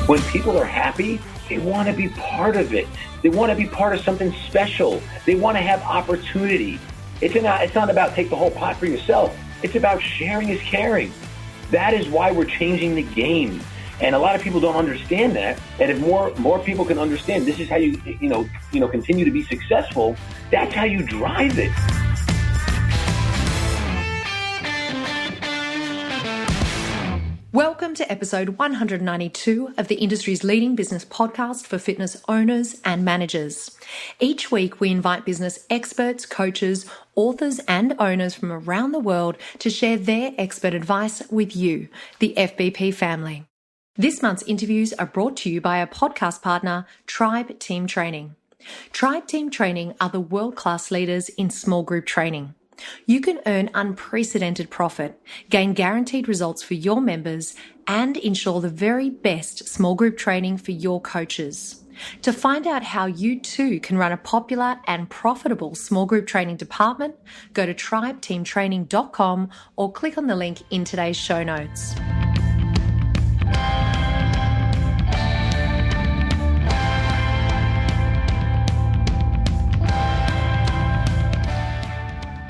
When people are happy, they want to be part of it. They want to be part of something special. They want to have opportunity. It's not about take the whole pot for yourself. It's about sharing is caring. That is why we're changing the game. And a lot of people don't understand that. And if more people can understand this is how you continue to be successful, that's how you drive it. Welcome to episode 192 of the industry's leading business podcast for fitness owners and managers. Each week, we invite business experts, coaches, authors, and owners from around the world to share their expert advice with you, the FBP family. This month's interviews are brought to you by our podcast partner, Tribe Team Training. Tribe Team Training are the world-class leaders in small group training. You can earn unprecedented profit, gain guaranteed results for your members, and ensure the very best small group training for your coaches. To find out how you too can run a popular and profitable small group training department, go to tribeteamtraining.com or click on the link in today's show notes.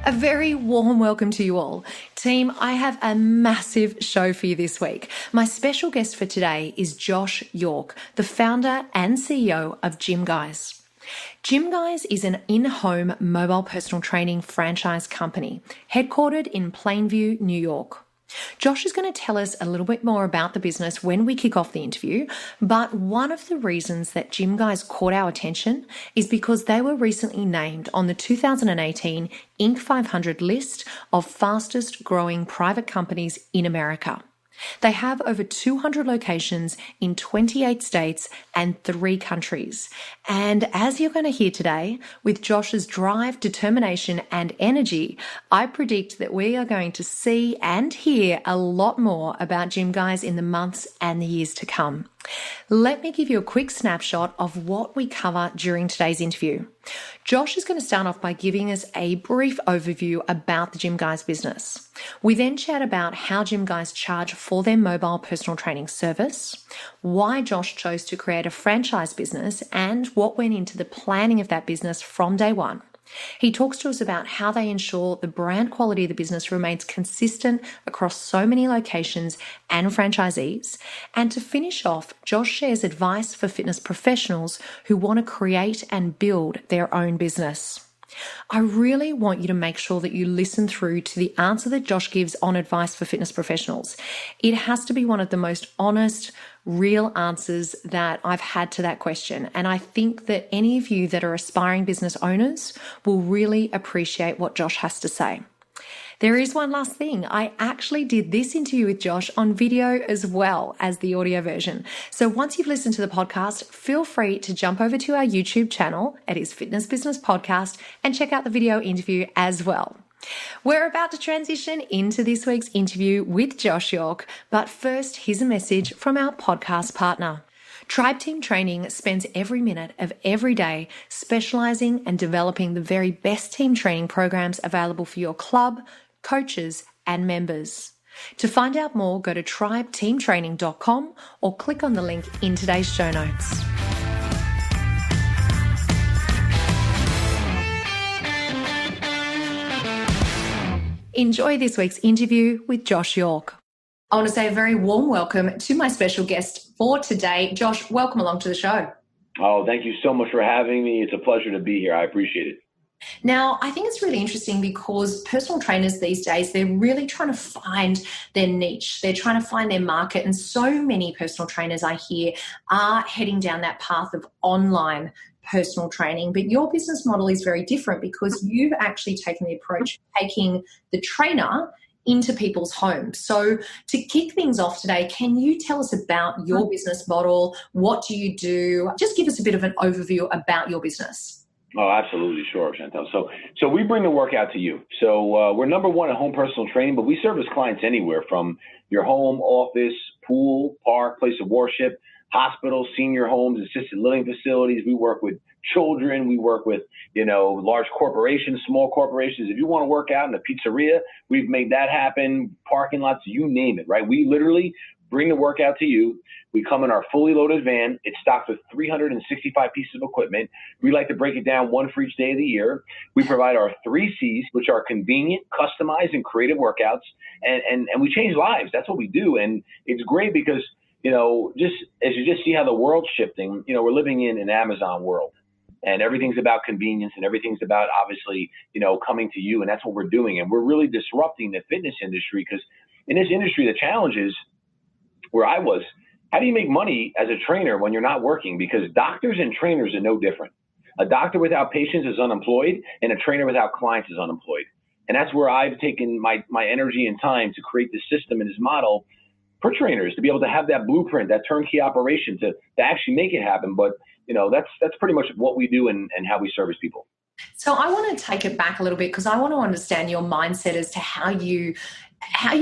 A very warm welcome to you all. Team, I have a massive show for you this week. My special guest for today is Josh York, the founder and CEO of GYMGUYZ. GYMGUYZ is an in-home mobile personal training franchise company, headquartered in Plainview, New York. Josh is going to tell us a little bit more about the business when we kick off the interview, but one of the reasons that GYMGUYZ caught our attention is because they were recently named on the 2018 Inc. 500 list of fastest growing private companies in America. They have over 200 locations in 28 states and 3 countries. And as you're going to hear today, with Josh's drive, determination, and energy, I predict that we are going to see and hear a lot more about GYMGUYZ in the months and the years to come. Let me give you a quick snapshot of what we cover during today's interview. Josh is going to start off by giving us a brief overview about the GYMGUYZ business. We then chat about how GYMGUYZ charge for their mobile personal training service, why Josh chose to create a franchise business, and what went into the planning of that business from day one. He talks to us about how they ensure the brand quality of the business remains consistent across so many locations and franchisees. And to finish off, Josh shares advice for fitness professionals who want to create and build their own business. I really want you to make sure that you listen through to the answer that Josh gives on advice for fitness professionals. It has to be one of the most honest, real answers that I've had to that question. And I think that any of you that are aspiring business owners will really appreciate what Josh has to say. There is one last thing. I actually did this interview with Josh on video as well as the audio version. So once you've listened to the podcast, feel free to jump over to our YouTube channel. It is Fitness Business Podcast, and check out the video interview as well. We're about to transition into this week's interview with Josh York, but first, here's a message from our podcast partner. Tribe Team Training spends every minute of every day specializing and developing the very best team training programs available for your club, coaches, and members. To find out more, go to tribeteamtraining.com or click on the link in today's show notes. Enjoy this week's interview with Josh York. I want to say a very warm welcome to my special guest for today. Josh, welcome along to the show. Oh, thank you so much for having me. It's a pleasure to be here. I appreciate it. Now, I think it's really interesting because personal trainers these days, they're really trying to find their niche. They're trying to find their market. And so many personal trainers I hear are heading down that path of online personal training. But your business model is very different because you've actually taken the approach of taking the trainer into people's homes. So to kick things off today, can you tell us about your business model? What do you do? Just give us a bit of an overview about your business. Oh, absolutely. Sure, Chantel. So we bring the workout to you. So we're number one at home personal training, but we service clients anywhere from your home, office, pool, park, place of worship, hospitals, senior homes, assisted living facilities. We work with children. We work with, large corporations, small corporations. If you want to work out in a pizzeria, we've made that happen. Parking lots, you name it, right? We literally bring the workout to you. We come in our fully loaded van. It's stocked with 365 pieces of equipment. We like to break it down one for each day of the year. We provide our 3 C's, which are convenient, customized, and creative workouts. And we change lives. That's what we do. And it's great because, just as you just see how the world's shifting, we're living in an Amazon world. And everything's about convenience and everything's about, obviously, coming to you. And that's what we're doing. And we're really disrupting the fitness industry because in this industry, the challenge is where I was, how do you make money as a trainer when you're not working? Because doctors and trainers are no different. A doctor without patients is unemployed and a trainer without clients is unemployed. And that's where I've taken my energy and time to create this system and this model for trainers to be able to have that blueprint, that turnkey operation to actually make it happen. But that's pretty much what we do and how we service people. So I want to take it back a little bit because I want to understand your mindset as to how you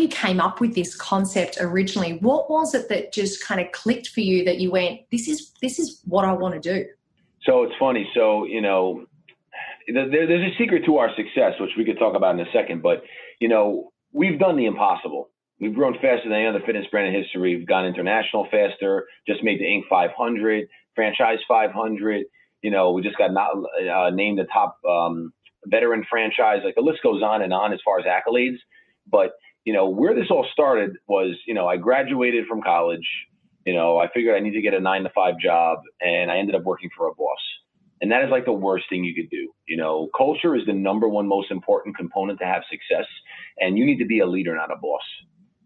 came up with this concept originally. What was it that just kind of clicked for you that you went, this is what I want to do? So it's funny. So, there's a secret to our success, which we could talk about in a second, but, we've done the impossible. We've grown faster than any other fitness brand in history. We've gone international faster, just made the Inc. 500, franchise 500. We just got named the top veteran franchise. Like the list goes on and on as far as accolades. But, where this all started was, I graduated from college. I figured I need to get a 9-to-5 job, and I ended up working for a boss. And that is like the worst thing you could do. Culture is the number one most important component to have success. And you need to be a leader, not a boss.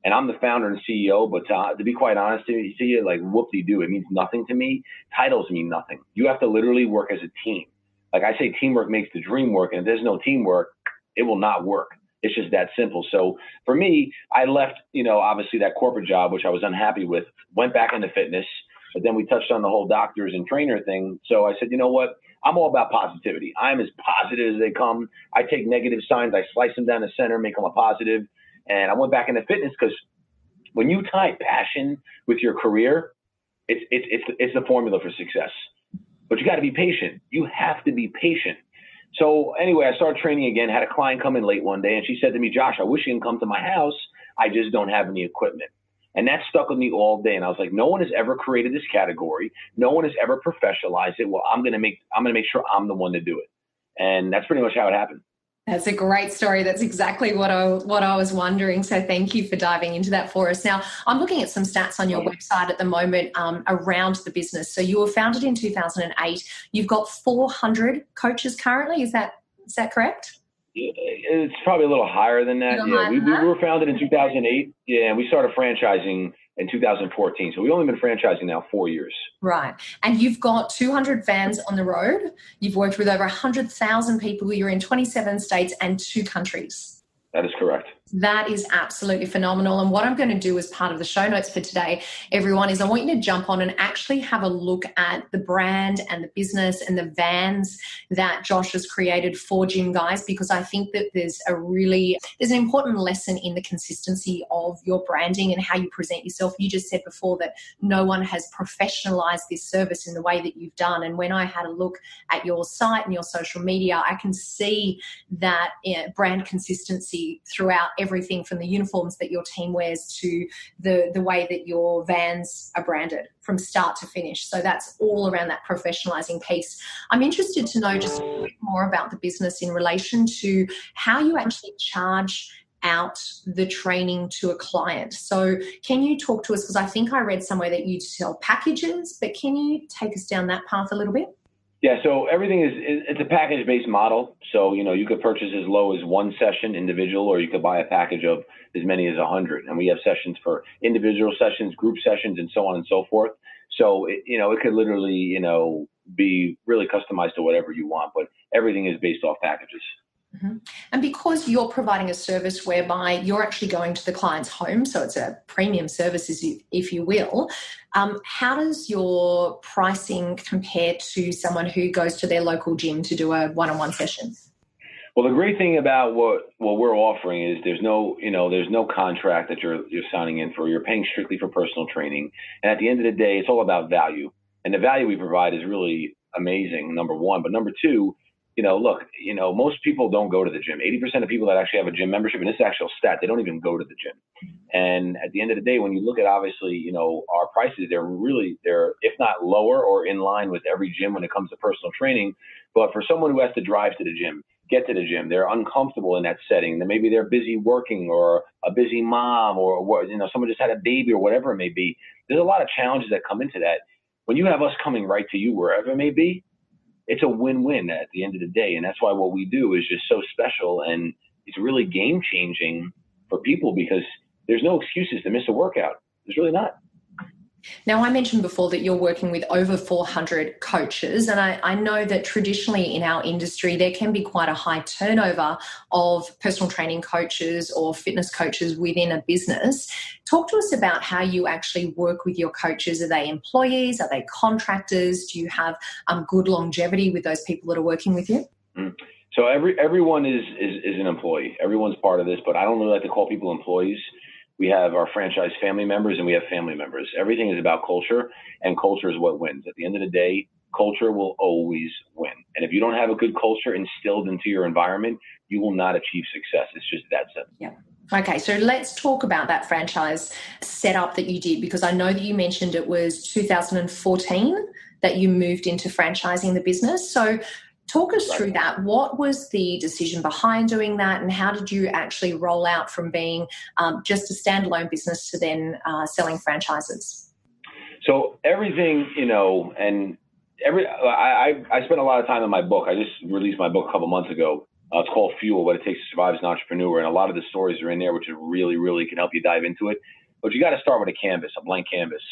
And I'm the founder and CEO, but to be quite honest, you see it like whoop-de-doo. It means nothing to me. Titles mean nothing. You have to literally work as a team. Like I say, teamwork makes the dream work. And if there's no teamwork, it will not work. It's just that simple. So for me, I left, obviously that corporate job, which I was unhappy with, went back into fitness. But then we touched on the whole doctors and trainer thing. So I said, you know what? I'm all about positivity. I'm as positive as they come. I take negative signs. I slice them down the center, make them a positive. And I went back into fitness because when you tie passion with your career, it's the formula for success. But you got to be patient. You have to be patient. So anyway, I started training again, had a client come in late one day, and she said to me, Josh, I wish you can come to my house. I just don't have any equipment. And that stuck with me all day. And I was like, no one has ever created this category. No one has ever professionalized it. Well, I'm going to make sure I'm the one to do it. And that's pretty much how it happened. That's a great story. That's exactly what I was wondering. So thank you for diving into that for us. Now, I'm looking at some stats on your website at the moment around the business. So you were founded in 2008. You've got 400 coaches currently. Is that correct? It's probably a little higher than that. Yeah, we were founded in 2008. Yeah, and we started franchising in 2014. So we've only been franchising now 4 years. Right. And you've got 200 vans on the road. You've worked with over 100,000 people. You're in 27 states and 2 countries. That is correct. That is absolutely phenomenal. And what I'm going to do as part of the show notes for today, everyone, is I want you to jump on and actually have a look at the brand and the business and the vans that Josh has created for GYMGUYZ, because I think that there's an important lesson in the consistency of your branding and how you present yourself. You just said before that no one has professionalized this service in the way that you've done. And when I had a look at your site and your social media, I can see that brand consistency throughout everything from the uniforms that your team wears to the way that your vans are branded from start to finish. So that's all around that professionalizing piece. I'm interested to know just a bit more about the business in relation to how you actually charge out the training to a client. So can you talk to us, because I think I read somewhere that you sell packages, but can you take us down that path a little bit? Yeah, so everything it's a package-based model. So, you could purchase as low as 1 session individual, or you could buy a package of as many as 100. And we have sessions for individual sessions, group sessions, and so on and so forth. So, it could literally, be really customized to whatever you want, but everything is based off packages. Mm-hmm. And because you're providing a service whereby you're actually going to the client's home, so it's a premium service, if you will, how does your pricing compare to someone who goes to their local gym to do a one-on-one session? Well, the great thing about what we're offering is there's no contract that you're signing in for. You're paying strictly for personal training. And at the end of the day, it's all about value. And the value we provide is really amazing, number one. But number two, look, most people don't go to the gym. 80% of people that actually have a gym membership, and this is actual stat, they don't even go to the gym. And at the end of the day, when you look at obviously, our prices, they're if not lower or in line with every gym when it comes to personal training. But for someone who has to drive to the gym, get to the gym, they're uncomfortable in that setting. Then maybe they're busy working or a busy mom or someone just had a baby or whatever it may be. There's a lot of challenges that come into that. When you have us coming right to you, wherever it may be, it's a win-win at the end of the day. And that's why what we do is just so special. And it's really game changing for people because there's no excuses to miss a workout. There's really not. Now, I mentioned before that you're working with over 400 coaches, and I know that traditionally in our industry, there can be quite a high turnover of personal training coaches or fitness coaches within a business. Talk to us about how you actually work with your coaches. Are they employees? Are they contractors? Do you have good longevity with those people that are working with you? So everyone is an employee. Everyone's part of this, but I don't really like to call people employees. We have our franchise family members and we have family members. Everything is about culture, and culture is what wins. At the end of the day, culture will always win. And if you don't have a good culture instilled into your environment, you will not achieve success. It's just that simple. Yeah. Okay, so let's talk about that franchise setup that you did, because I know that you mentioned it was 2014 that you moved into franchising the business. So talk us through that. What was the decision behind doing that, and how did you actually roll out from being just a standalone business to then selling franchises? So everything, and I spent a lot of time in my book. I just released my book a couple months ago. It's called Fuel, What It Takes to Survive as an Entrepreneur. And a lot of the stories are in there, which is really, really can help you dive into it. But you got to start with a blank canvas.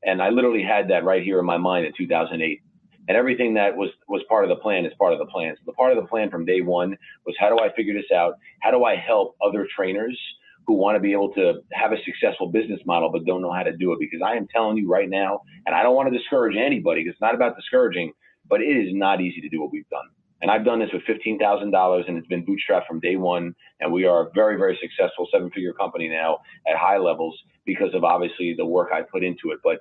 And I literally had that right here in my mind in 2008. And everything that was part of the plan is part of the plan. So the part of the plan from day one was, how do I figure this out? How do I help other trainers who want to be able to have a successful business model but don't know how to do it? Because I am telling you right now, and I don't want to discourage anybody, because it's not about discouraging, but it is not easy to do what we've done. And I've done this with $15,000, and it's been bootstrapped from day one. And we are a very, very successful 7-figure company now at high levels because of obviously the work I put into it. But,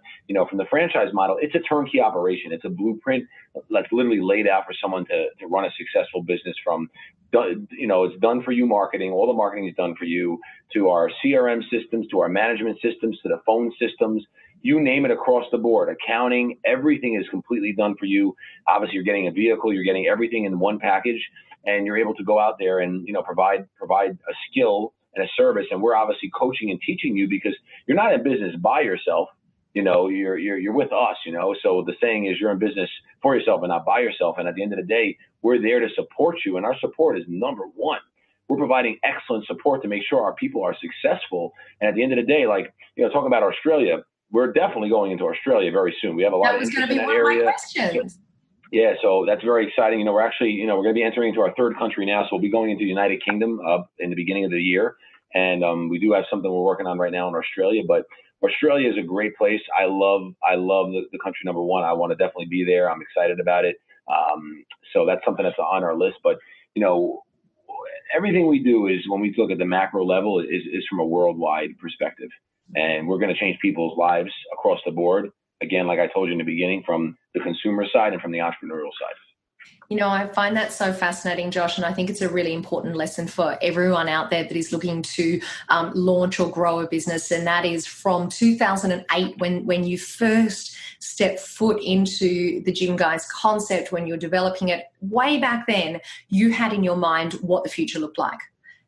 from the franchise model, it's a turnkey operation. It's a blueprint that's literally laid out for someone to run a successful business from, it's done for you marketing. All the marketing is done for you, to our CRM systems, to our management systems, to the phone systems. You name it, across the board, accounting, everything is completely done for you. Obviously, you're getting a vehicle, you're getting everything in one package, and you're able to go out there and, provide a skill and a service. And we're obviously coaching and teaching you, because you're not in business by yourself. You're with us, So the saying is, you're in business for yourself and not by yourself. And at the end of the day, we're there to support you. And our support is number one. We're providing excellent support to make sure our people are successful. And at the end of the day, talking about Australia, we're definitely going into Australia very soon. We have a lot of interest in that area. That was going to be one of my questions. Yeah, so that's very exciting. We're actually, we're going to be entering into our third country now. So we'll be going into the United Kingdom in the beginning of the year. And we do have something we're working on right now in Australia. But Australia is a great place. I love the country, number one. I want to definitely be there. I'm excited about it. So that's something that's on our list. But, everything we do is, when we look at the macro level, is from a worldwide perspective. And we're going to change people's lives across the board. Again, like I told you in the beginning, from the consumer side and from the entrepreneurial side. I find that so fascinating, Josh, and I think it's a really important lesson for everyone out there that is looking to launch or grow a business. And that is from 2008, when you first stepped foot into the GYMGUYZ concept, when you're developing it. Way back then, you had in your mind what the future looked like.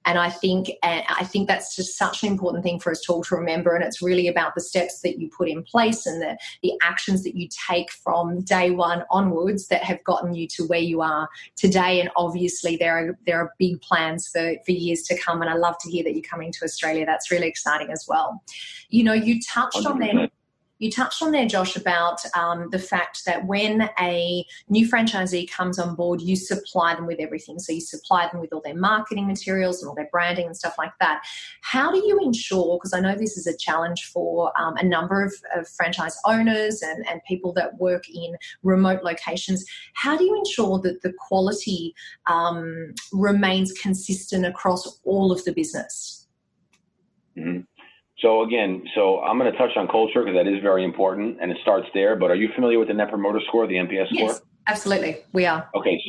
And I think that's just such an important thing for us all to remember. And it's really about the steps that you put in place and the actions that you take from day one onwards that have gotten you to where you are today. And obviously there are big plans for years to come. And I love to hear that you're coming to Australia. That's really exciting as well. You touched on them. You touched on there, Josh, about the fact that when a new franchisee comes on board, you supply them with everything. So you supply them with all their marketing materials and all their branding and stuff like that. How do you ensure, because I know this is a challenge for a number of franchise owners and people that work in remote locations, how do you ensure that the quality remains consistent across all of the business? Mm-hmm. So again, I'm going to touch on culture because that is very important and it starts there. But are you familiar with the Net Promoter Score, the NPS score? Yes, absolutely. We are. Okay.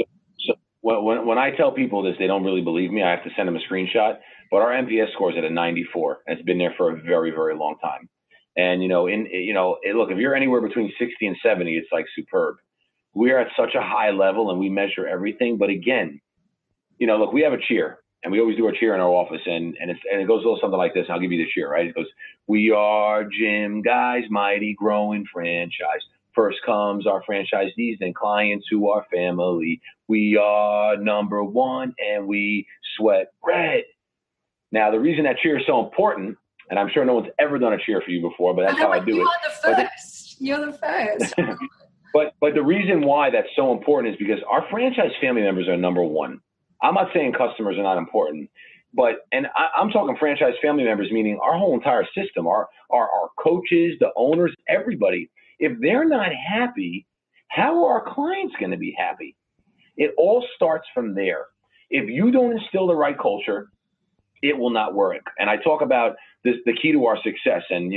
when I tell people this, they don't really believe me. I have to send them a screenshot. But our NPS score is at a 94, and it's been there for a very, very long time. And look, if you're anywhere between 60 and 70, it's like superb. We are at such a high level, and we measure everything. But again, look, we have a cheer, and we always do our cheer in our office, and it goes a little something like this. I'll give you the cheer, right? It goes, "We are GYMGUYZ, mighty growing franchise. First comes our franchisees, then clients who are family. We are number one, and we sweat red." Now, the reason that cheer is so important, and I'm sure no one's ever done a cheer for you before, but that's how I do it. You are the first. You're the first. But the reason why that's so important is because our franchise family members are number one. I'm not saying customers are not important, and I'm talking franchise family members, meaning our whole entire system, our coaches, the owners, everybody. If they're not happy, how are our clients going to be happy? It all starts from there. If you don't instill the right culture, it will not work. And I talk about this, the key to our success. And,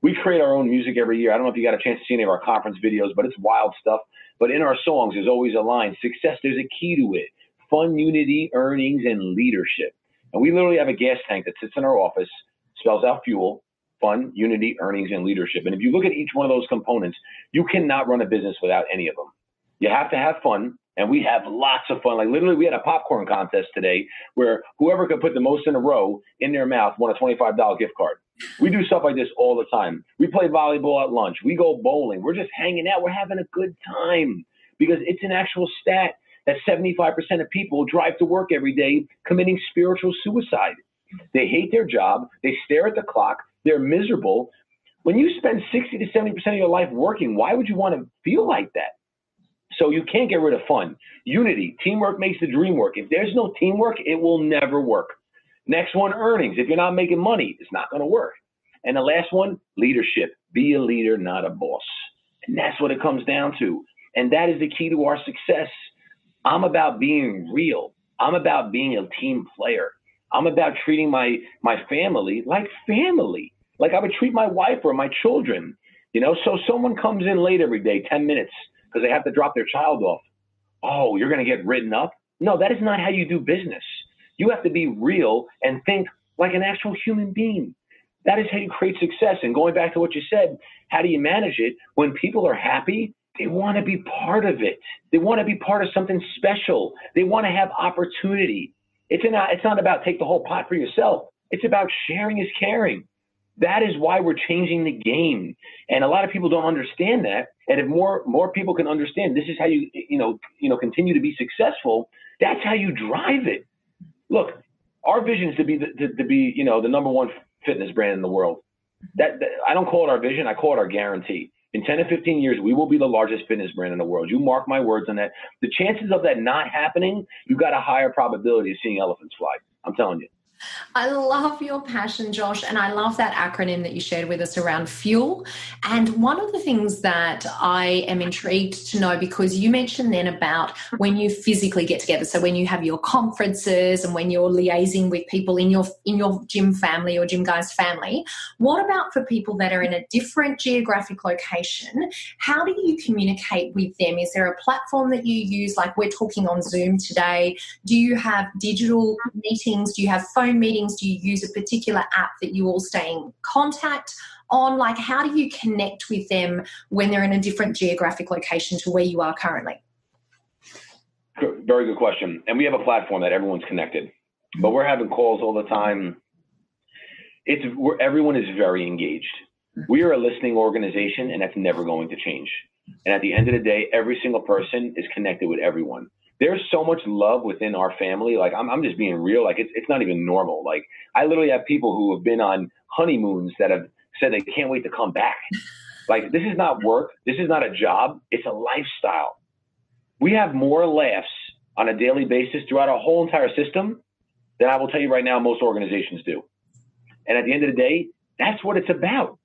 we create our own music every year. I don't know if you got a chance to see any of our conference videos, but it's wild stuff. But in our songs, there's always a line, success, there's a key to it. Fun, unity, earnings, and leadership. And we literally have a gas tank that sits in our office, spells out fuel, fun, unity, earnings, and leadership. And if you look at each one of those components, you cannot run a business without any of them. You have to have fun. And we have lots of fun. Like literally, we had a popcorn contest today where whoever could put the most in a row in their mouth won a $25 gift card. We do stuff like this all the time. We play volleyball at lunch. We go bowling. We're just hanging out. We're having a good time because it's an actual stat that 75% of people drive to work every day committing spiritual suicide. They hate their job. They stare at the clock. They're miserable. When you spend 60 to 70% of your life working, why would you want to feel like that? So you can't get rid of fun. Unity, teamwork makes the dream work. If there's no teamwork, it will never work. Next one, earnings. If you're not making money, it's not going to work. And the last one, leadership. Be a leader, not a boss. And that's what it comes down to. And that is the key to our success. I'm about being real. I'm about being a team player. I'm about treating my family like family, like I would treat my wife or my children. So someone comes in late every day, 10 minutes, because they have to drop their child off. Oh, you're going to get written up? No, that is not how you do business. You have to be real and think like an actual human being. That is how you create success. And going back to what you said, how do you manage it? When people are happy, they want to be part of it. They want to be part of something special. They want to have opportunity. It's not about take the whole pot for yourself. It's about sharing is caring. That is why we're changing the game. And a lot of people don't understand that. And if more people can understand this is how you continue to be successful, that's how you drive it. Look, our vision is to be the number one fitness brand in the world. That I don't call it our vision, I call it our guarantee. In 10 to 15 years, we will be the largest fitness brand in the world. You mark my words on that. The chances of that not happening, you've got a higher probability of seeing elephants fly. I'm telling you. I love your passion, Josh, and I love that acronym that you shared with us around fuel. And one of the things that I am intrigued to know, because you mentioned then about when you physically get together, so when you have your conferences and when you're liaising with people in your gym family or GYMGUYZ family, what about for people that are in a different geographic location? How do you communicate with them? Is there a platform that you use? Like we're talking on Zoom today. Do you have digital meetings? Do you have phone meetings? Do you use a particular app that you all stay in contact on? Like, how do you connect with them when they're in a different geographic location to where you are currently? Very good question. And we have a platform that everyone's connected, but we're having calls all the time. Everyone is very engaged. We are a listening organization, and that's never going to change. And at the end of the day, every single person is connected with everyone. There's so much love within our family. Like I'm just being real. Like it's not even normal. Like I literally have people who have been on honeymoons that have said they can't wait to come back. Like this is not work. This is not a job. It's a lifestyle. We have more laughs on a daily basis throughout our whole entire system than I will tell you right now most organizations do. And at the end of the day, that's what it's about.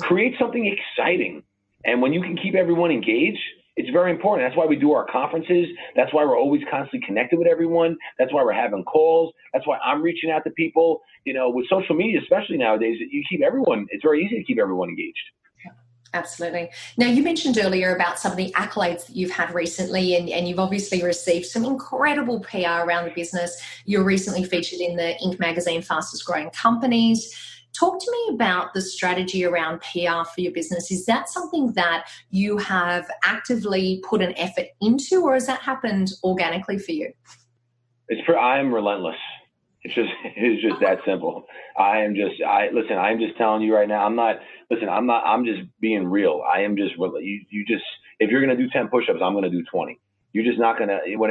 Create something exciting. And when you can keep everyone engaged, it's very important. That's why we do our conferences. That's why we're always constantly connected with everyone. That's why we're having calls. That's why I'm reaching out to people. With social media, especially nowadays, you keep everyone. It's very easy to keep everyone engaged. Absolutely. Now, you mentioned earlier about some of the accolades that you've had recently, and you've obviously received some incredible PR around the business. You're recently featured in the Inc. magazine Fastest Growing Companies. Talk to me about the strategy around PR for your business. Is that something that you have actively put an effort into, or has that happened organically for you? I am relentless. It's just that simple. I'm just telling you right now, I'm just being real. I am just, if you're going to do 10 push-ups, I'm going to do 20. You're just not going to, when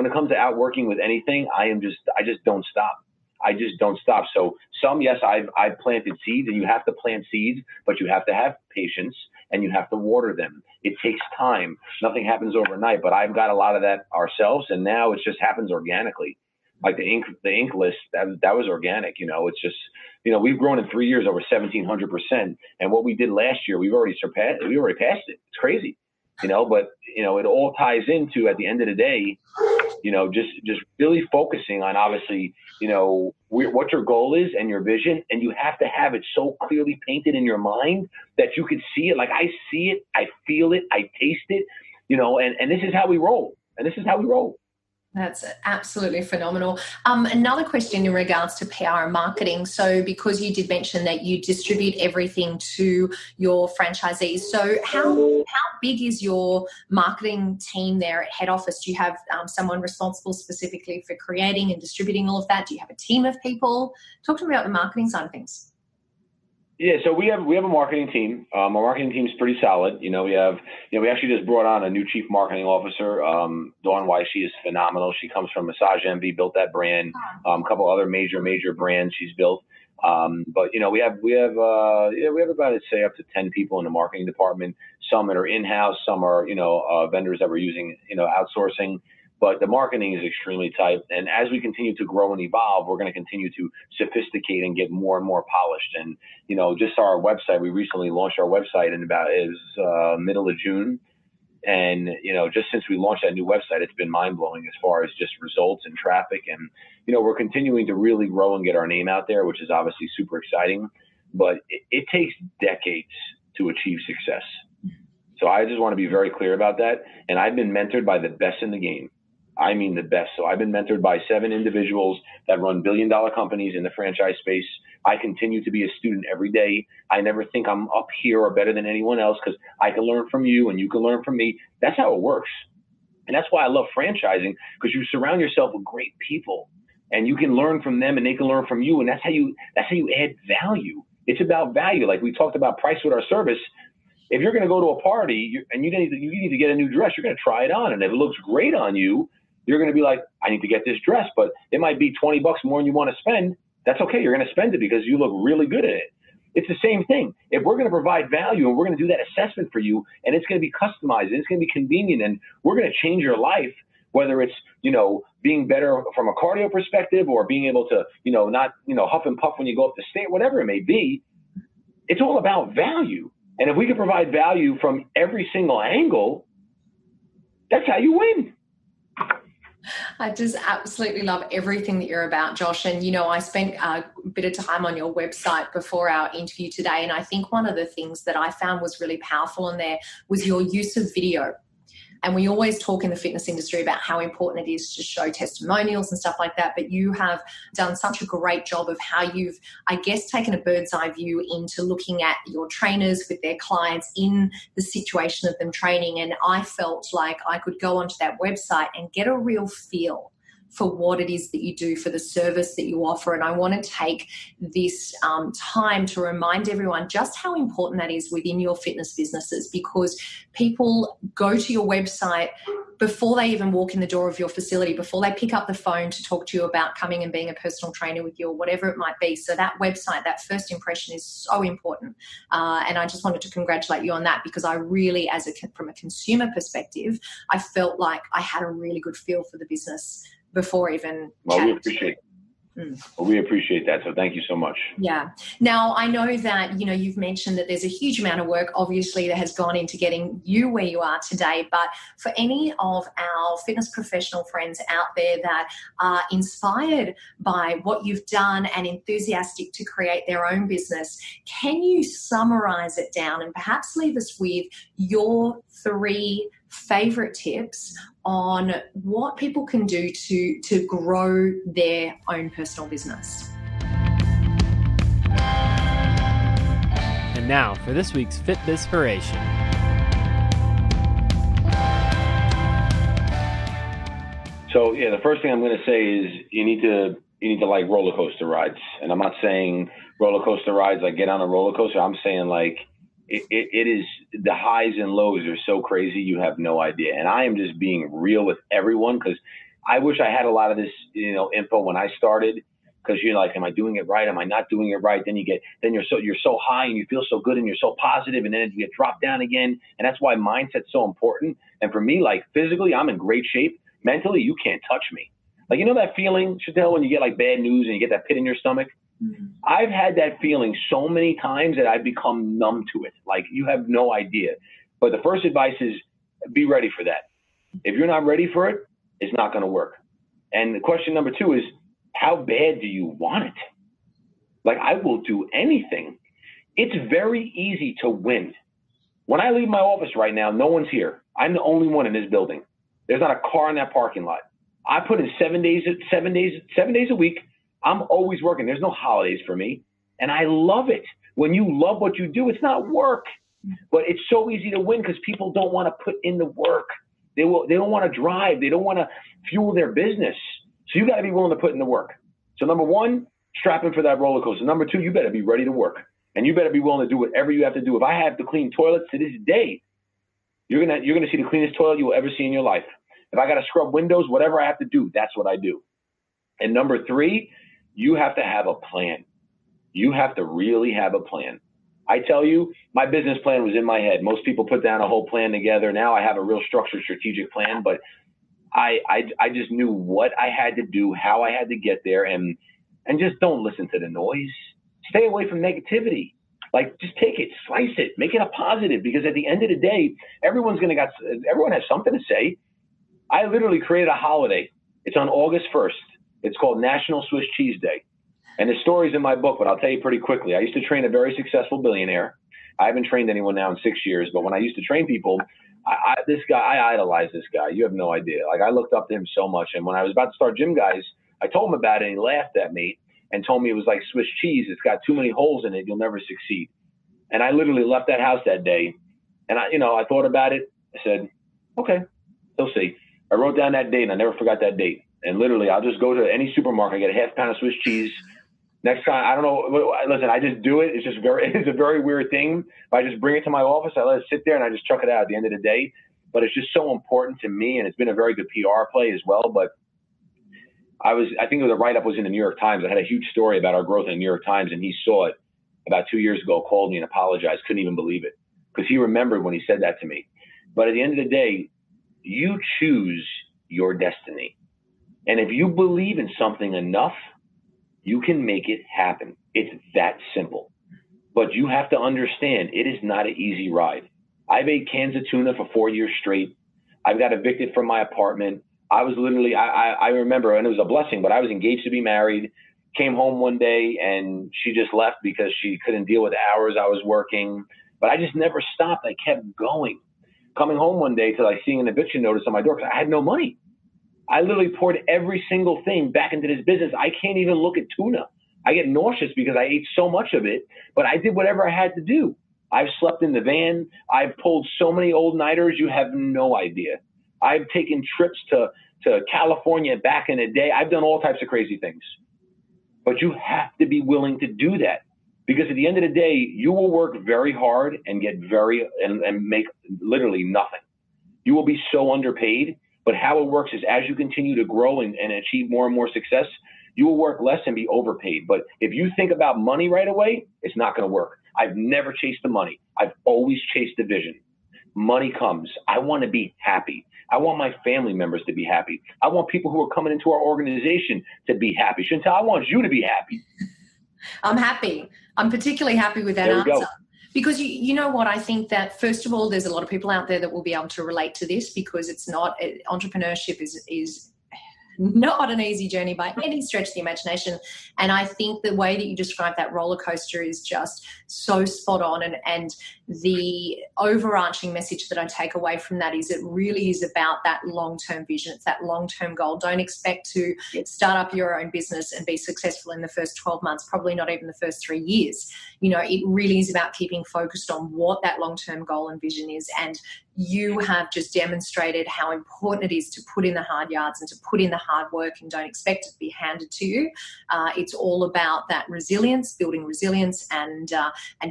it comes to outworking with anything, I just don't stop. I just don't stop. So yes, I've planted seeds, and you have to plant seeds, but you have to have patience and you have to water them. It takes time. Nothing happens overnight, but I've got a lot of that ourselves. And now it just happens organically. Like the Inc. list, that was organic. It's just, we've grown in 3 years over 1,700%. And what we did last year, we already passed it. It's crazy, but, it all ties into, at the end of the day, just really focusing on, obviously, what your goal is and your vision. And you have to have it so clearly painted in your mind that you can see it. Like, I see it, I feel it, I taste it, and this is how we roll. That's absolutely phenomenal. Another question in regards to PR and marketing. So because you did mention that you distribute everything to your franchisees, so how big is your marketing team there at head office? Do you have someone responsible specifically for creating and distributing all of that? Do you have a team of people? Talk to me about the marketing side of things. Yeah, so we have a marketing team. Our marketing team is pretty solid. We actually just brought on a new chief marketing officer, Dawn Weiss. She is phenomenal. She comes from Massage Envy, built that brand, a couple other major brands she's built. But we have about, I'd say, up to 10 people in the marketing department. Some that are in-house, some are vendors that we're using, outsourcing. But the marketing is extremely tight. And as we continue to grow and evolve, we're going to continue to sophisticate and get more and more polished. And, just our website, we recently launched our website in middle of June. And, just since we launched that new website, it's been mind blowing as far as just results and traffic. And, we're continuing to really grow and get our name out there, which is obviously super exciting. But it takes decades to achieve success. So I just want to be very clear about that. And I've been mentored by the best in the game. I mean the best. So I've been mentored by 7 individuals that run billion-dollar companies in the franchise space. I continue to be a student every day. I never think I'm up here or better than anyone else because I can learn from you and you can learn from me. That's how it works. And that's why I love franchising, because you surround yourself with great people and you can learn from them and they can learn from you. And that's how you add value. It's about value. Like we talked about price with our service. If you're going to go to a party and you need to get a new dress, you're going to try it on. And if it looks great on you, you're going to be like, I need to get this dress, but it might be $20 more than you want to spend. That's okay. You're going to spend it because you look really good at it. It's the same thing. If we're going to provide value and we're going to do that assessment for you and it's going to be customized and it's going to be convenient and we're going to change your life, whether it's, being better from a cardio perspective or being able to, not, huff and puff when you go up the stairs, whatever it may be, it's all about value. And if we can provide value from every single angle, that's how you win. I just absolutely love everything that you're about, Josh. And, I spent a bit of time on your website before our interview today. And I think one of the things that I found was really powerful in there was your use of video. And we always talk in the fitness industry about how important it is to show testimonials and stuff like that. But you have done such a great job of how you've, I guess, taken a bird's eye view into looking at your trainers with their clients in the situation of them training. And I felt like I could go onto that website and get a real feel for what it is that you do, for the service that you offer. And I want to take this time to remind everyone just how important that is within your fitness businesses, because people go to your website before they even walk in the door of your facility, before they pick up the phone to talk to you about coming and being a personal trainer with you or whatever it might be. So that website, that first impression is so important. And I just wanted to congratulate you on that, because I really, from a consumer perspective, I felt like I had a really good feel for the business before even Well, we appreciate it. Well, we appreciate that. So thank you so much. Yeah. Now, I know that, you've mentioned that there's a huge amount of work, obviously, that has gone into getting you where you are today. But for any of our fitness professional friends out there that are inspired by what you've done and enthusiastic to create their own business, can you summarize it down and perhaps leave us with your 3 favorite tips on what people can do to grow their own personal business? And now for this week's Fit Bizpiration. So yeah, the first thing I'm going to say is you need to like roller coaster rides. And I'm not saying roller coaster rides like get on a roller coaster. I'm saying like it is, the highs and lows are so crazy you have no idea. And I am just being real with everyone, because I wish I had a lot of this info when I started, because you're like, am I doing it right? Am I not doing it right? Then you're so high and you feel so good and you're so positive, and then you get dropped down again. And that's why mindset's so important. And for me, like physically, I'm in great shape. Mentally, you can't touch me. Like, that feeling, Chantel, when you get like bad news and you get that pit in your stomach? Mm-hmm. I've had that feeling so many times that I've become numb to it. Like, you have no idea. But the first advice is be ready for that. If you're not ready for it, it's not going to work. And the question number 2 is, how bad do you want it? Like, I will do anything. It's very easy to win. When I leave my office right now, no one's here. I'm the only one in this building. There's not a car in that parking lot. I put in 7 days a week. I'm always working. There's no holidays for me. And I love it. When you love what you do, it's not work. But it's so easy to win because people don't want to put in the work. They don't want to drive. They don't want to fuel their business. So you got to be willing to put in the work. So number 1, strap in for that roller coaster. Number 2, you better be ready to work. And you better be willing to do whatever you have to do. If I have to clean toilets to this day, you're gonna see the cleanest toilet you will ever see in your life. If I got to scrub windows, whatever I have to do, that's what I do. And number 3, you have to have a plan. You have to really have a plan. I tell you, my business plan was in my head. Most people put down a whole plan together. Now I have a real structured, strategic plan, but I just knew what I had to do, how I had to get there, and just don't listen to the noise. Stay away from negativity. Like, just take it, slice it, make it a positive, because at the end of the day, everyone has something to say. I literally created a holiday. It's on August 1st. It's called National Swiss Cheese Day. And the story's in my book, but I'll tell you pretty quickly. I used to train a very successful billionaire. I haven't trained anyone now in 6 years, but when I used to train people, I idolized this guy. You have no idea. Like, I looked up to him so much. And when I was about to start GYMGUYZ, I told him about it, and he laughed at me and told me it was like Swiss cheese. It's got too many holes in it. You'll never succeed. And I literally left that house that day. And I thought about it. I said, okay, he'll see. I wrote down that date, and I never forgot that date. And literally, I'll just go to any supermarket, get a half pound of Swiss cheese. Next time, I don't know. Listen, I just do it. It's a very weird thing. I just bring it to my office. I let it sit there, and I just chuck it out at the end of the day. But it's just so important to me, and it's been a very good PR play as well. But I think the write-up was in the New York Times. I had a huge story about our growth in the New York Times, and he saw it about 2 years ago, called me and apologized. Couldn't even believe it, because he remembered when he said that to me. But at the end of the day, you choose your destiny. And if you believe in something enough, you can make it happen. It's that simple. But you have to understand, it is not an easy ride. I've ate cans of tuna for 4 years straight. I've got evicted from my apartment. I was literally, I remember, and it was a blessing, but I was engaged to be married, came home one day, and she just left because she couldn't deal with the hours I was working. But I just never stopped. I kept going. Coming home one day to like seeing an eviction notice on my door because I had no money. I literally poured every single thing back into this business. I can't even look at tuna. I get nauseous because I ate so much of it, but I did whatever I had to do. I've slept in the van. I've pulled so many all-nighters, you have no idea. I've taken trips to California back in the day. I've done all types of crazy things. But you have to be willing to do that, because at the end of the day, you will work very hard and get and make literally nothing. You will be so underpaid. But how it works is as you continue to grow and achieve more and more success, you will work less and be overpaid. But if you think about money right away, it's not going to work. I've never chased the money. I've always chased the vision. money comes, I want to be happy. I want my family members to be happy. I want people who are coming into our organization to be happy. Chantal, I want you to be happy. I'm happy. I'm particularly happy with that answer. Go. Because you know what, I think that first of all, there's a lot of people out there that will be able to relate to this, because it's not, entrepreneurship is not an easy journey by any stretch of the imagination. And I think the way that you describe that roller coaster is just so spot on. And the overarching message that I take away from that is it really is about that long-term vision. It's that long-term goal. Don't expect to start up your own business and be successful in the first 12 months, probably not even the first 3 years. You know, it really is about keeping focused on what that long-term goal and vision is. And you have just demonstrated how important it is to put in the hard yards and to put in the hard work, and don't expect it to be handed to you. It's all about that resilience, building resilience, and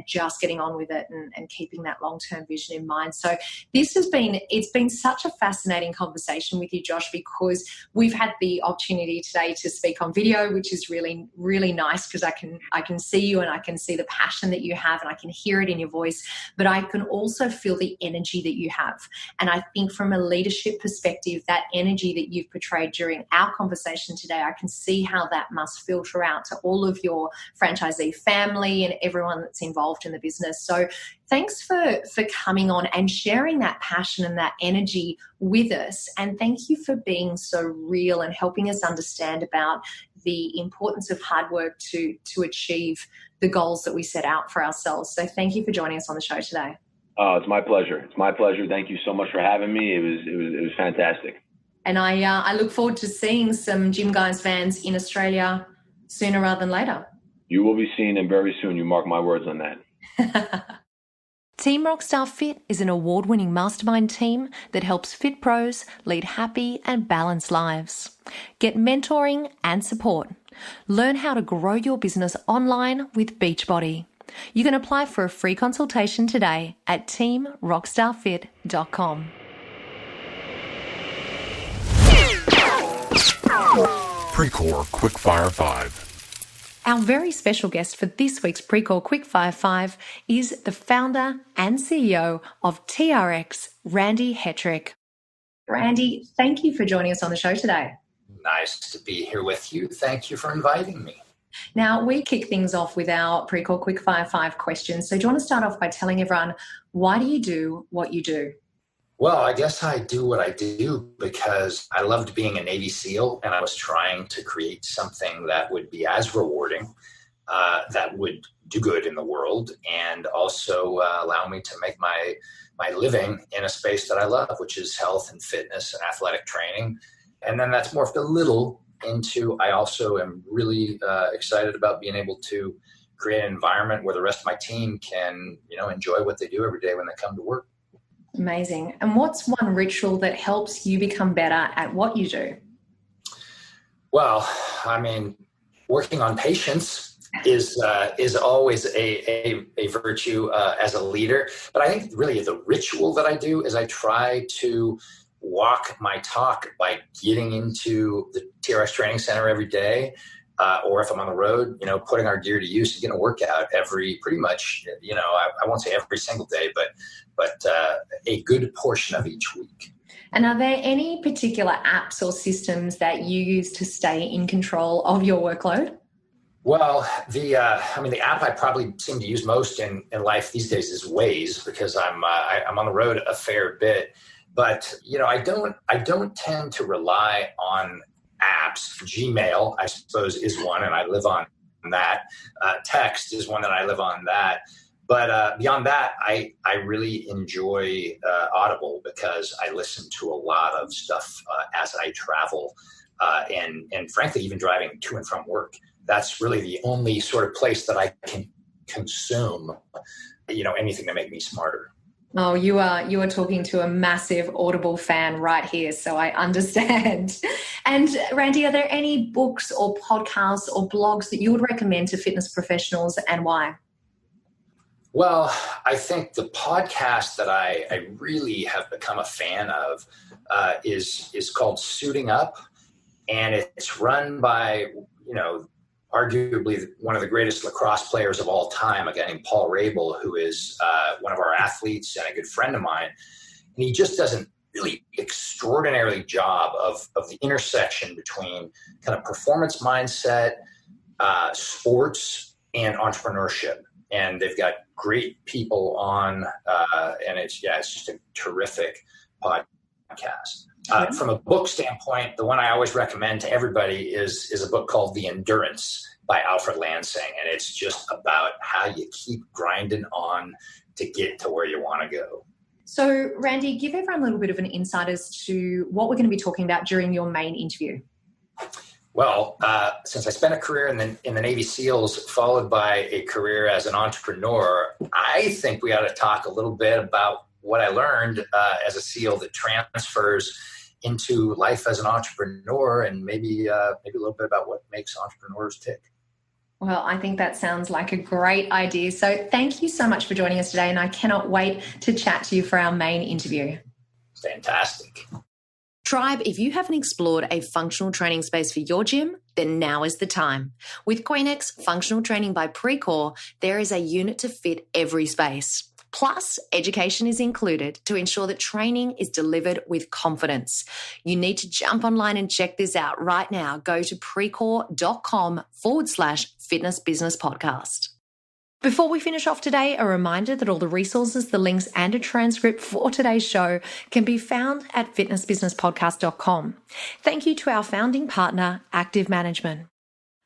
just getting on with it and keeping that long-term vision in mind. So it's been such a fascinating conversation with you, Josh, because we've had the opportunity today to speak on video, which is really, really nice, because I can see you and I can see the passion that you have and I can hear it in your voice, but I can also feel the energy that you have. And I think from a leadership perspective, that energy that you've portrayed during our conversation today, I can see how that must filter out to all of your franchisee family and everyone that's involved in the business. So thanks for coming on and sharing that passion and that energy with us. And thank you for being so real and helping us understand about the importance of hard work to achieve the goals that we set out for ourselves. So thank you for joining us on the show today. It's my pleasure. It's my pleasure. Thank you so much for having me. It was fantastic. And I look forward to seeing some GYMGUYZ fans in Australia sooner rather than later. You will be seeing them very soon. You mark my words on that. Team Rockstar Fit is an award-winning mastermind team that helps fit pros lead happy and balanced lives. Get mentoring and support. Learn how to grow your business online with Beachbody. You can apply for a free consultation today at teamrockstarfit.com. Pre-Core Quickfire 5. Our very special guest for this week's Pre-Core Quickfire 5 is the founder and CEO of TRX, Randy Hetrick. Randy, thank you for joining us on the show today. Nice to be here with you. Thank you for inviting me. Now, we kick things off with our Pre-Core Quickfire 5 questions. So do you want to start off by telling everyone, why do you do what you do? Well, I guess I do what I do because I loved being a Navy SEAL, and I was trying to create something that would be as rewarding, that would do good in the world, and also allow me to make my living in a space that I love, which is health and fitness and athletic training. And then that's morphed a little into, I also am really excited about being able to create an environment where the rest of my team can, enjoy what they do every day when they come to work. Amazing. And what's one ritual that helps you become better at what you do? Well, working on patience is always a virtue as a leader. But I think really the ritual that I do is I try to walk my talk by getting into the TRX training center every day, or if I'm on the road, putting our gear to use and getting a workout pretty much, I won't say every single day, but a good portion of each week. And are there any particular apps or systems that you use to stay in control of your workload? Well, the app I probably seem to use most in life these days is Waze, because I'm on the road a fair bit. But, I don't tend to rely on apps. Gmail, I suppose, is one, and I live on that. Text is one that I live on that. But beyond that, I really enjoy Audible, because I listen to a lot of stuff as I travel, and frankly, even driving to and from work. That's really the only sort of place that I can consume, anything to make me smarter. Oh, you are talking to a massive Audible fan right here, so I understand. And Randy, are there any books or podcasts or blogs that you would recommend to fitness professionals, and why? Well, I think the podcast that I really have become a fan of is called Suiting Up, and it's run by, arguably one of the greatest lacrosse players of all time, a guy named Paul Rabel, who is one of our athletes and a good friend of mine. And he just does an really extraordinary job of the intersection between kind of performance mindset, sports, and entrepreneurship. And they've got great people on, and it's just a terrific podcast. From a book standpoint, the one I always recommend to everybody is a book called The Endurance by Alfred Lansing. And it's just about how you keep grinding on to get to where you want to go. So, Randy, give everyone a little bit of an insight as to what we're going to be talking about during your main interview. Well, since I spent a career in the Navy SEALs, followed by a career as an entrepreneur, I think we ought to talk a little bit about what I learned as a SEAL that transfers into life as an entrepreneur, and maybe a little bit about what makes entrepreneurs tick. Well, I think that sounds like a great idea. So thank you so much for joining us today, and I cannot wait to chat to you for our main interview. Fantastic. Tribe, if you haven't explored a functional training space for your gym, then now is the time. With Queenex Functional Training by Precor, there is a unit to fit every space. Plus, education is included to ensure that training is delivered with confidence. You need to jump online and check this out right now. Go to precor.com/fitness business podcast. Before we finish off today, a reminder that all the resources, the links, and a transcript for today's show can be found at fitnessbusinesspodcast.com. Thank you to our founding partner, Active Management.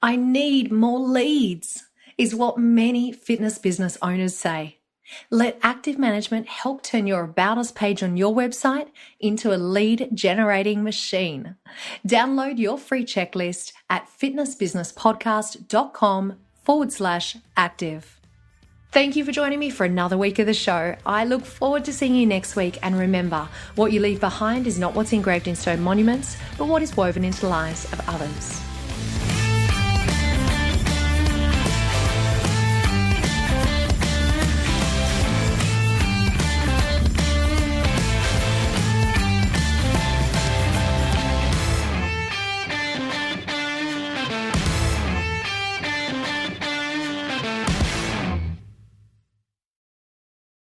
I need more leads, is what many fitness business owners say. Let Active Management help turn your About Us page on your website into a lead-generating machine. Download your free checklist at fitnessbusinesspodcast.com/active. Thank you for joining me for another week of the show. I look forward to seeing you next week. And remember, what you leave behind is not what's engraved in stone monuments, but what is woven into the lives of others.